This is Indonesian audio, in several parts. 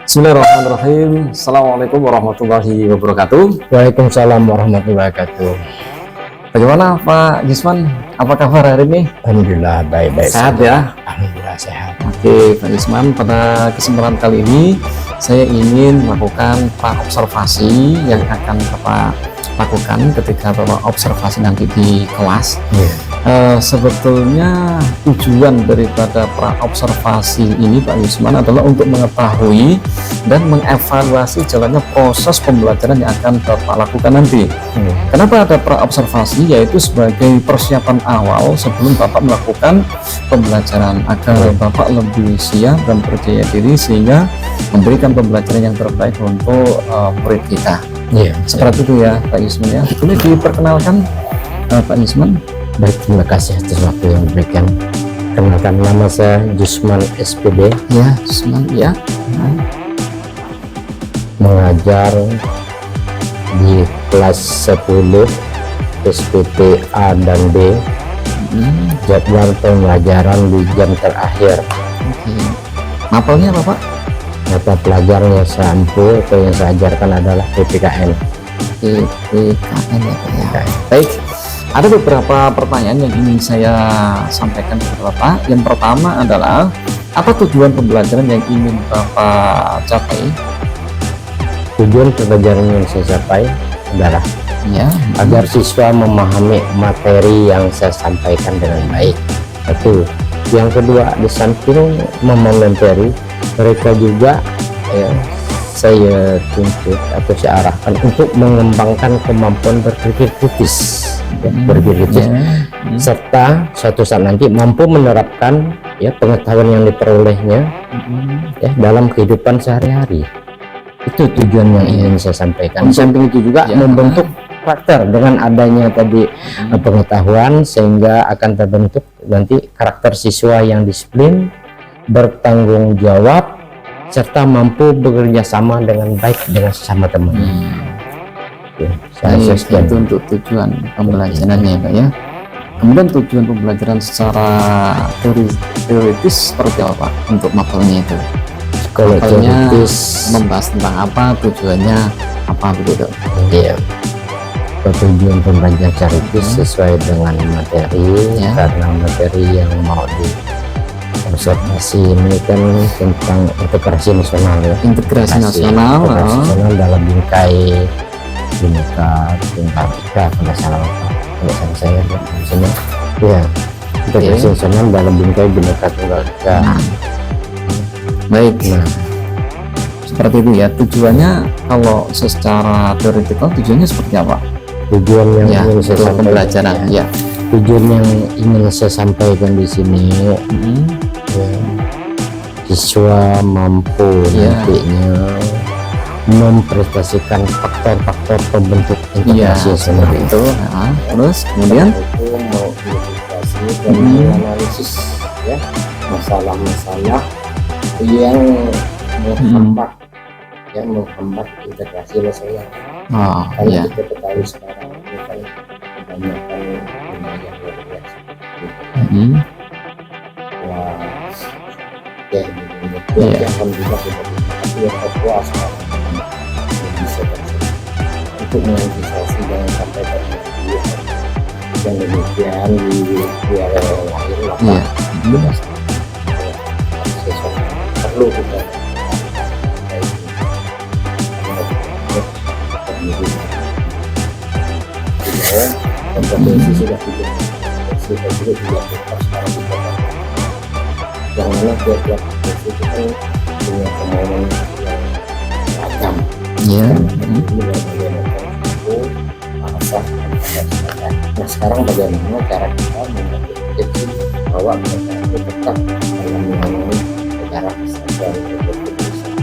Bismillahirrahmanirrahim. Assalamualaikum warahmatullahi wabarakatuh. Waalaikumsalam warahmatullahi wabarakatuh. Bagaimana Pak Gisman? Apa kabar hari ini? Alhamdulillah baik-baik. Sehat ya? Alhamdulillah sehat. Oke Pak Gisman, pada kesempatan kali ini saya ingin melakukan observasi yang akan Bapak lakukan ketika Bapak observasi nanti di kelas. Sebetulnya tujuan daripada praobservasi ini Pak Yusman adalah untuk mengetahui dan mengevaluasi jalannya proses pembelajaran yang akan Bapak lakukan nanti. Kenapa ada praobservasi? Yaitu sebagai persiapan awal sebelum Bapak melakukan pembelajaran agar Bapak lebih siap dan percaya diri sehingga memberikan pembelajaran yang terbaik untuk murid kita. Seperti itu ya Pak Yusman ya. Boleh diperkenalkan Pak Yusman? Baik, terima kasih atas waktu yang diberikan. Kenalkan, nama saya Jusman SPD. Ya, Jusman ya. Mengajar di kelas 10 SPT A dan B. Jadwal pembelajaran di jam terakhir. Mapelnya apa Pak? Mata pelajaran yang saya ampu atau yang saya ajarkan adalah PPKN. PPKN ya Pak ya. Baik. Ada beberapa pertanyaan yang ingin saya sampaikan kepada Bapak. Yang pertama adalah, apa tujuan pembelajaran yang ingin Bapak capai? Tujuan pembelajaran yang saya capai adalah agar siswa memahami materi yang saya sampaikan dengan baik. Satu. Yang kedua, di samping memahami materi, mereka juga saya tuntut atau saya arahkan untuk mengembangkan kemampuan berpikir kritis. Serta suatu saat nanti mampu menerapkan pengetahuan yang diperolehnya dalam kehidupan sehari-hari. Itu tujuan yang ingin saya sampaikan. Di samping itu juga membentuk karakter dengan adanya tadi pengetahuan, sehingga akan terbentuk nanti karakter siswa yang disiplin, bertanggung jawab, serta mampu bekerja sama dengan baik dengan sesama teman. Itu untuk tujuan pembelajarannya Pak ya. Kemudian tujuan pembelajaran secara teoritis seperti apa Pak untuk mapelnya itu? Kalau teoritis membahas tentang apa, tujuannya apa begitu? Tujuan pembelajaran teoritis sesuai dengan materi, karena materi yang mau observasi ini kan tentang integrasi nasional ya. Integrasi nasional dalam bingkai Bhinneka Tunggal Ika, kalau salah saya maksudnya integrasi nasional dalam bingkai Bhinneka Tunggal Ika. Baik, seperti itu ya. Tujuannya kalau secara teoritikal tujuannya seperti apa? Tujuan yang ingin saya sampaikan, pembelajaran tujuan yang ingin saya sampaikan di sini, siswa mampu nantinya mempresentasikan faktor-faktor pembentuk integrasi seperti itu. Terus kemudian mengidentifikasi dan menganalisis masalah-masalah yang menghambat integrasi nasional. Karena kita ketahui sekarang ini kan kebanyakan wilayah luar biasa. Yang juga tapi yang Papua sekarang bisa untuk mengantisipasi jangan sampai terjadi yang demikian di area lain perlu kita kompetensi sudah tidak sekarang kita yang mana tiap-tiap profesi itu kan punya kemauan yang beragam. Nah sekarang bagaimana cara kita memperbaiki bahwa mereka itu tetap dalam mengalami negara kesatuan Republik Indonesia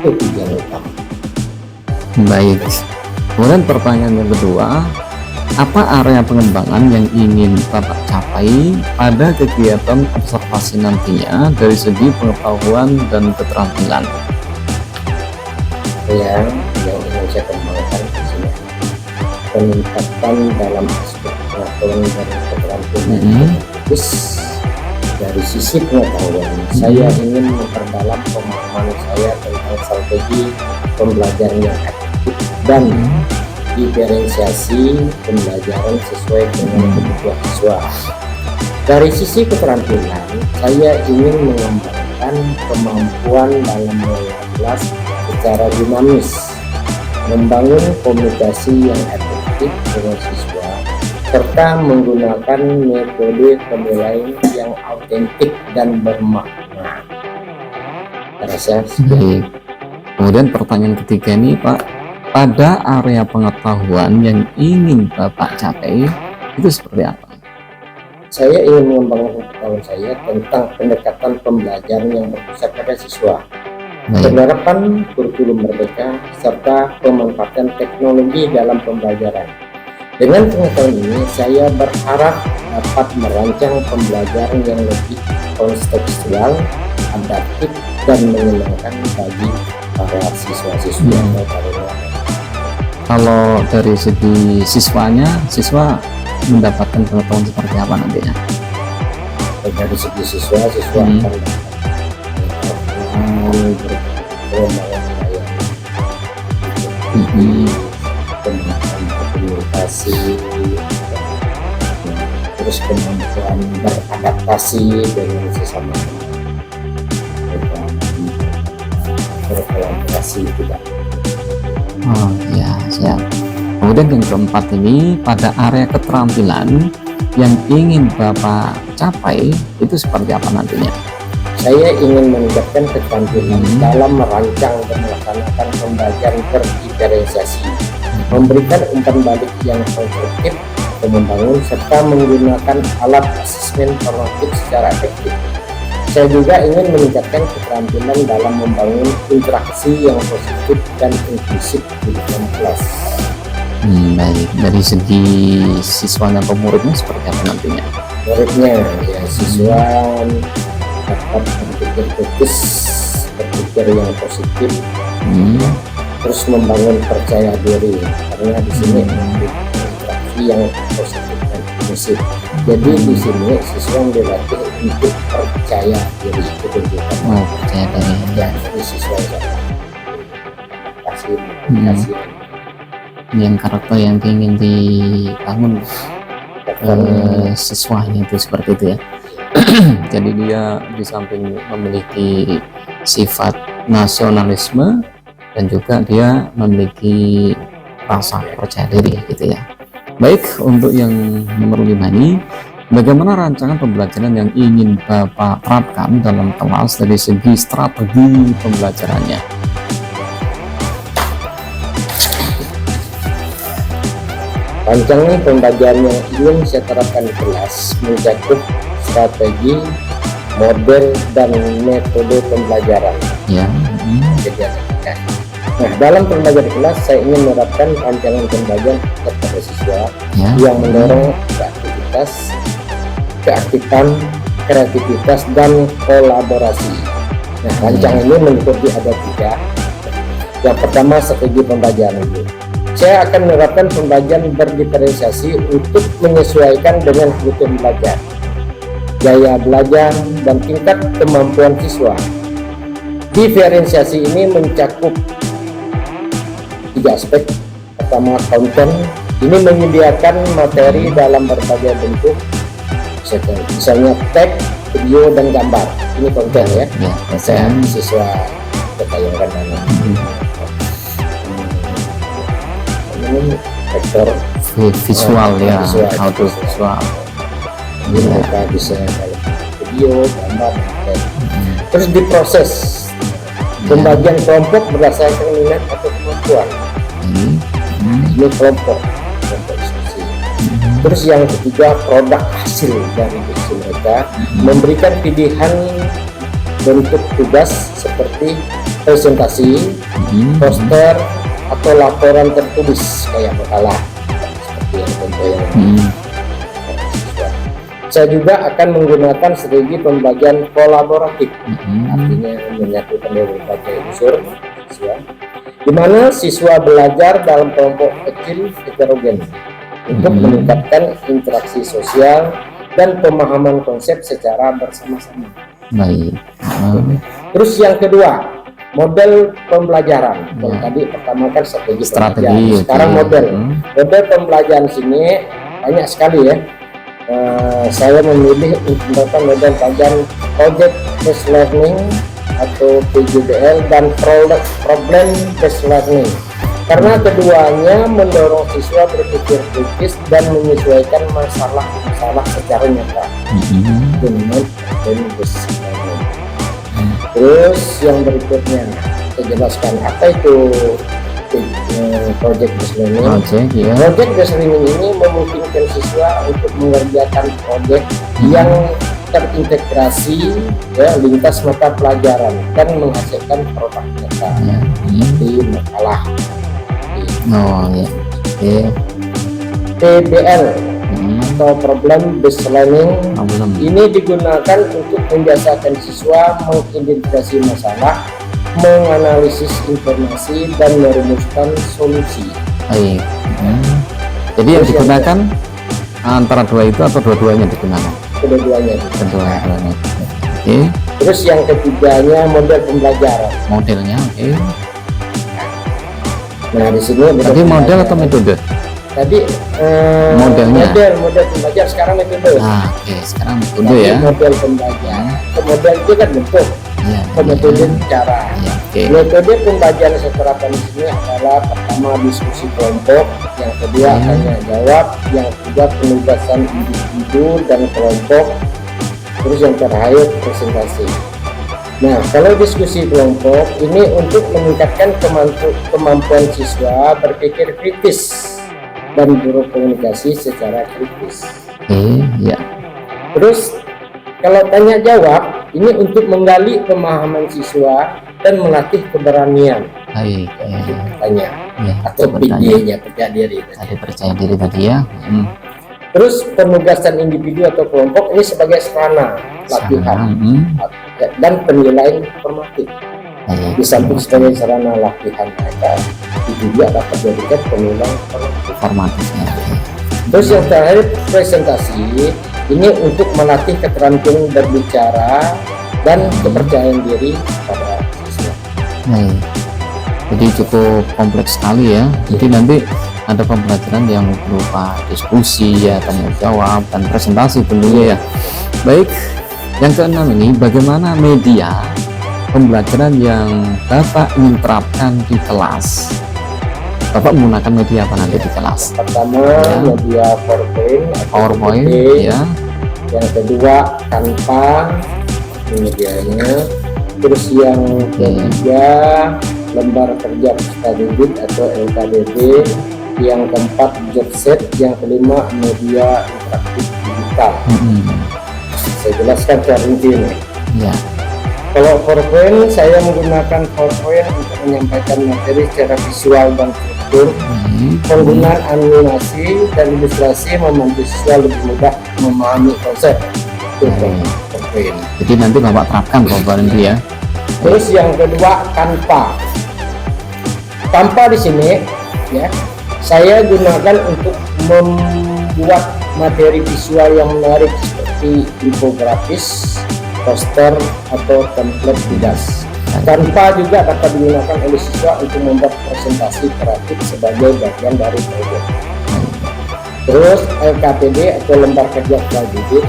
itu tujuan utama. Baik. Kemudian pertanyaan yang kedua, apa area pengembangan yang ingin Bapak capai pada kegiatan observasi nantinya dari segi pengetahuan dan keterampilan? Yang ingin saya kembangkan di sini peningkatan dalam aspek pengetahuan dan keterampilan Dari sisi pengetahuan, saya ingin memperdalam pemahaman saya tentang strategi pembelajaran yang efektif dan diferensiasi pembelajaran sesuai dengan kebutuhan siswa. Dari sisi keterampilan, saya ingin mengembangkan kemampuan dalam mengelola kelas secara dinamis, membangun komunikasi yang efektif dengan siswa, serta menggunakan metode penilaian yang autentik dan bermakna. Terasa Baik. Kemudian pertanyaan ketiga ini Pak, pada area pengetahuan yang ingin Bapak capai itu seperti apa? saya ingin mengembangkan pengetahuan saya tentang pendekatan pembelajaran yang berpusat pada siswa, Baik. penerapan kurikulum merdeka, serta pemanfaatan teknologi dalam pembelajaran. Dengan pengetahuan ini, saya berharap dapat merancang pembelajaran yang lebih kontekstual, adaptif, dan menyenangkan bagi para siswa-siswi atau para Kalau dari segi siswanya, siswa mendapatkan pengetahuan seperti apa nantinya? dari segi siswa akan dapat kemampuan komunikasi, terus kemampuan beradaptasi dengan sesama, berkolaborasi tidak. Oh ya, siap. Kemudian yang keempat ini, pada area keterampilan yang ingin Bapak capai itu seperti apa nantinya? Saya ingin meningkatkan keterampilan dalam merancang dan melaksanakan pembelajaran berdiferensiasi, memberikan umpan balik yang konstruktif, membangun serta menggunakan alat asesmen formatif secara efektif. Saya juga ingin meningkatkan keterampilan dalam membangun interaksi yang positif dan inklusif di dalam kelas. Baik, dari segi siswanya atau muridnya seperti apa nantinya? Muridnya ya, siswa dapat berpikir kritis, berpikir yang positif, terus membangun percaya diri, karena di sini interaksi yang positif dan inklusif. Jadi di sini siswa yang dilatih untuk percaya diri, itu tunjukkan. Oh, percaya diri. Ya, jadi siswa yang kasih Yang karakter yang ingin dibangun siswanya itu seperti itu ya. Jadi dia di samping memiliki sifat nasionalisme dan juga dia memiliki rasa percaya diri gitu ya. Baik, untuk yang nomor 5 ini, bagaimana rancangan pembelajaran yang ingin Bapak terapkan dalam kelas dari segi strategi pembelajarannya? Rancangan pembelajaran yang ingin saya terapkan di kelas mencakup strategi, model, dan metode pembelajaran. Ya. Nah, dalam pembelajaran kelas saya ingin menerapkan rancangan pembelajaran kepada siswa yang mendorong keaktifan, kreativitas, dan kolaborasi. Nah, rancangan ini meliputi ada 3. Yang pertama, strategi pembelajaran itu. Saya akan menerapkan pembelajaran berdiferensiasi untuk menyesuaikan dengan kebutuhan belajar, gaya belajar, dan tingkat kemampuan siswa. Diferensiasi ini mencakup 3 aspek. Pertama, konten. Ini menyediakan materi dalam berbagai bentuk, misalnya teks, video, dan gambar. Ini konten ya. Konten siswa ketayangkan dalam vektor visual ya, audio visual. Jadi mereka bisa dalam video, gambar, terus diproses. Pembagian kelompok berdasarkan minat atau kemampuan. Ini kelompok diskusi. Terus yang ketiga, produk hasil dari diskusi mereka, memberikan pilihan bentuk tugas seperti presentasi, poster, atau laporan tertulis kayak makalah seperti yang contoh yang saya juga akan menggunakan strategi pembagian kolaboratif, artinya menyatukan berbagai unsur siswa, di mana siswa belajar dalam kelompok kecil heterogen untuk meningkatkan interaksi sosial, dan pemahaman konsep secara bersama-sama. Baik. Terus yang kedua, model pembelajaran. Kalau tadi pertama kan strategi pembelajaran. Sekarang model pembelajaran sini banyak sekali ya. Saya memilih untuk menggunakan model pembelajaran project based learning atau PJBL dan problem based learning, karena keduanya mendorong siswa berpikir kritis dan menyesuaikan masalah-masalah secara nyata dengan problem based learning. Terus yang berikutnya saya jelaskan apa itu project based learning. Project based learning ini memungkinkan siswa untuk mengerjakan proyek yang terintegrasi ya lintas mata pelajaran dan menghasilkan produk nyata di makalah. PBL atau problem based learning ini digunakan untuk membiasakan siswa mengidentifikasi masalah, menganalisis informasi dan merumuskan solusi. Baik. Jadi yang digunakan antara dua itu atau dua-duanya digunakan? Kedua-duanya. Oke. Terus yang ketiganya model pembelajaran. Modelnya, oke. Nah di sini tadi model atau metode? Tadi modelnya. Model pembelajaran, sekarang metode. Oke, sekarang metode ya. Model pembelajaran. Model itu kan bentuk. Metode cara. Metode pembelajaran yang saya terapkan di sini adalah pertama diskusi kelompok, yang kedua tanya jawab, yang ketiga penugasan individu dan kelompok, terus yang terakhir presentasi. Nah, kalau diskusi kelompok ini untuk meningkatkan kemampuan siswa berpikir kritis dan berkomunikasi secara kritis. Terus kalau tanya jawab ini untuk menggali pemahaman siswa dan melatih keberanian. Tanya atau PDI-nya, percaya diri. Percaya diri tadi ya. Terus penugasan individu atau kelompok ini sebagai sarana latihan dan penilaian formatif. Di samping sebagai sarana latihan mereka, itu juga dapat dijadikan penilaian formatif. Terus yang terakhir presentasi ini untuk melatih keterampilan berbicara dan kepercayaan diri pada siswa. Jadi cukup kompleks sekali ya. Jadi nanti ada pembelajaran yang berupa diskusi ya, tanya jawab dan presentasi tentunya ya. Baik, yang keenam ini bagaimana media pembelajaran yang Bapak ingin terapkan di kelas? Bapak menggunakan media apa nanti di kelas? Pertama media PowerPoint ya. Yang kedua Canva medianya. Terus yang ketiga lembar kerja peserta didik atau LKDB. Yang keempat Jobset. Yang kelima media interaktif digital. Saya jelaskan secara rinci ini. Kalau PowerPoint, saya menggunakan PowerPoint untuk menyampaikan materi secara visual dan struktur. Penggunaan animasi dan ilustrasi membantu siswa lebih mudah memahami konsep. PowerPoint. Jadi nanti Bapak terapkan PowerPoint itu ya. Terus yang kedua Canva. Canva di sini ya, saya gunakan untuk membuat materi visual yang menarik seperti infografis, poster atau template tugas. Canva juga dapat digunakan oleh siswa untuk membuat presentasi kreatif sebagai bagian dari proyek. Terus LKPD atau lembar kerja didik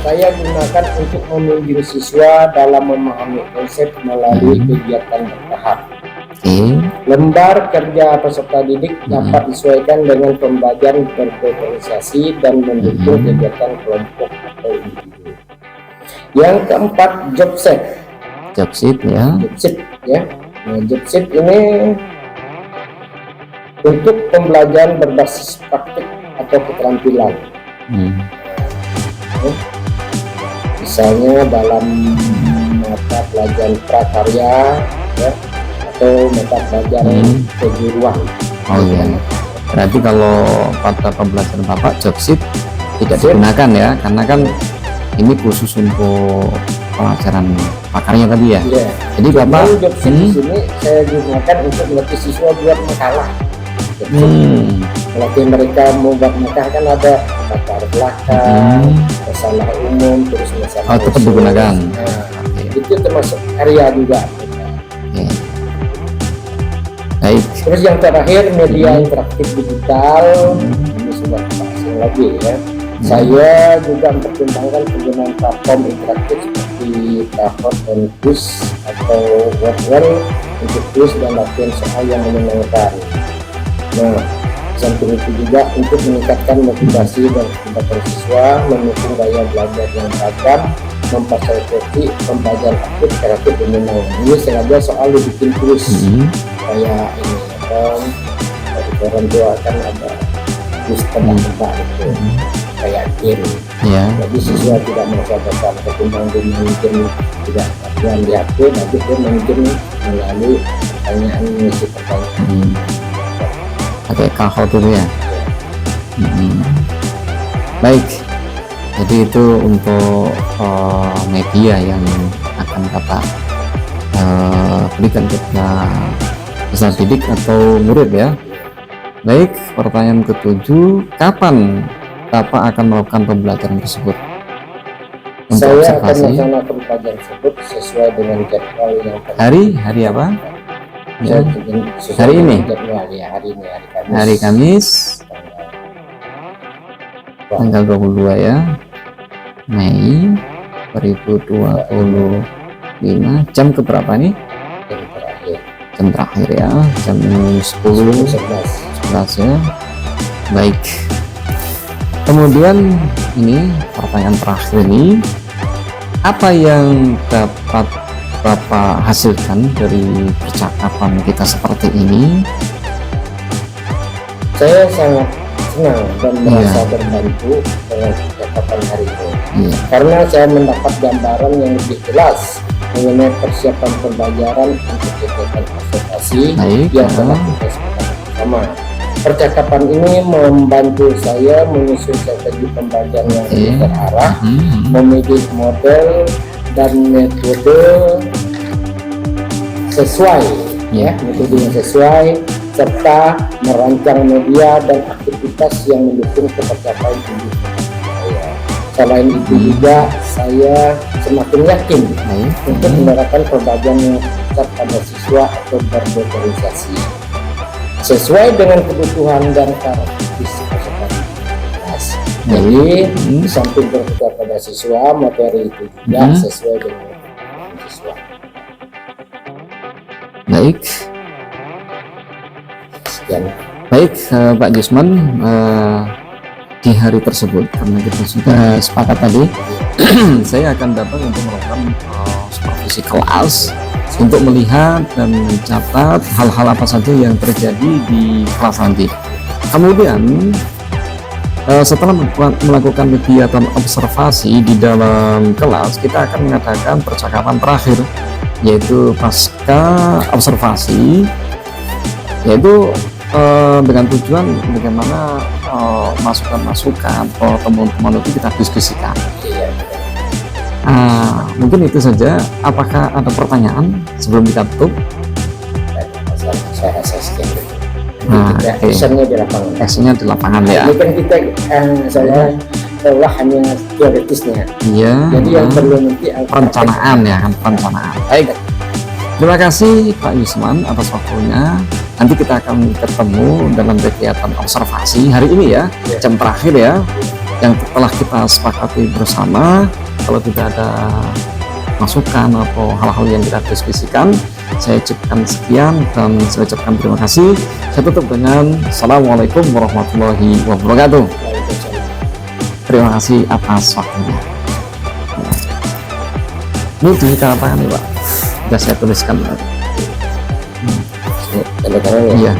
saya gunakan untuk membimbing siswa dalam memahami konsep melalui kegiatan bertahap. Lembar kerja peserta didik dapat disesuaikan dengan pembelajaran berorganisasi dan mendukung kegiatan kelompok atau individu. Yang keempat Jobset ya. Nah, Jobset ini untuk pembelajaran berbasis praktik atau keterampilan. Misalnya dalam mata pelajaran prakarya ya, atau mata pelajaran kejuruan. Berarti kalau pada pembelajaran Bapak Jobset tidak digunakan ya, karena kan ini khusus untuk pelajaran pakarnya tadi ya. Jadi Bapak Jobset di sini saya gunakan untuk melatih siswa buat makalah. melatih mereka membuat nikah kan ada latar belakang, masalah umum, terus masalah Oh, tetap digunakan. Itu termasuk area juga. Ya. Baik. Terus yang terakhir media interaktif digital, ini sudah asing lagi ya. Saya juga mempertimbangkan penggunaan platform interaktif seperti Kahoot dan Quiz atau Wordwell untuk quiz dan latihan soal yang menyenangkan. Nah, samping itu juga untuk meningkatkan motivasi dan keterlibatan siswa, mendukung gaya belajar yang beragam, memfasilitasi pembelajaran aktif, kreatif, dan menyenangkan. Ini sengaja soal dibikin quiz kayak ini dari orang tua kan ada quiz tebak-tebak itu kayak game. Jadi siswa tidak merasa beban ketimbang dia mungkin tidak latihan di HP, tapi dia mungkin melalui pertanyaan mengisi pertanyaan. Pakai Kahoot dulu ya. Baik, jadi itu untuk media yang akan Bapak berikan kepada peserta didik atau murid ya. Baik, pertanyaan ke-7, kapan Bapak akan melakukan pembelajaran tersebut? Untuk Saya akan observasi. melaksanakan pembelajaran tersebut sesuai dengan jadwal yang Hari apa? Ya. sesuai Hari dengan ini? jadwal ya, hari ini Kamis. Hari Kamis tanggal 22 ya, Mei 2025. Jam keberapa nih? Yang terakhir Jam terakhir ya, jam 10:11 11. ya. Baik. Kemudian ini pertanyaan terakhir ini, apa yang dapat Bapak hasilkan dari percakapan kita seperti ini? Saya sangat senang dan merasa berbantu dengan percakapan hari ini. Karena saya mendapat gambaran yang lebih jelas mengenai persiapan pembelajaran untuk kegiatan observasi yang telah kita sepakati bersama. Percakapan ini membantu saya menyusun strategi pembelajaran yang lebih terarah, memilih model dan metode sesuai, metode yang sesuai, serta merancang media dan aktivitas yang mendukung tercapaian tujuan saya. Selain itu juga saya semakin yakin untuk menerapkan pembelajaran yang tepat pada siswa atau berorganisasi sesuai dengan kebutuhan dan karakteristik peserta kelas. Jadi di samping berfokus pada siswa, materi itu juga sesuai dengan kebutuhan siswa. Baik. Sekian. Baik, Pak Jusman, di hari tersebut karena kita sudah sepakat tadi, saya akan datang untuk melakukan supervisi kelas untuk melihat dan mencatat hal-hal apa saja yang terjadi di kelas nanti. Kemudian setelah melakukan kegiatan observasi di dalam kelas, kita akan mengadakan percakapan terakhir, yaitu pasca observasi, yaitu dengan tujuan bagaimana masukan-masukan atau temuan-temuan itu kita diskusikan. Mungkin itu saja. Apakah ada pertanyaan sebelum kita tutup? Saya rasa sekian. Actionnya di lapangan. Actionnya di lapangan ya. Ini kan kita saya telah hanya teoritisnya. Iya. Jadi yang perlu nanti perencanaan ya kan, perencanaan. Baik. Terima kasih Pak Yusman atas waktunya. Nanti kita akan ketemu dalam kegiatan observasi hari ini ya, jam terakhir ya, yang telah kita sepakati bersama. Kalau tidak ada masukan atau hal-hal yang kita diskusikan, saya ucapkan sekian dan saya ucapkan terima kasih. Saya tutup dengan Assalamualaikum warahmatullahi wabarakatuh. Terima kasih atas waktunya. Ini dikatakan nih Pak, sudah saya tuliskan. Tanda tangan ya? Iya.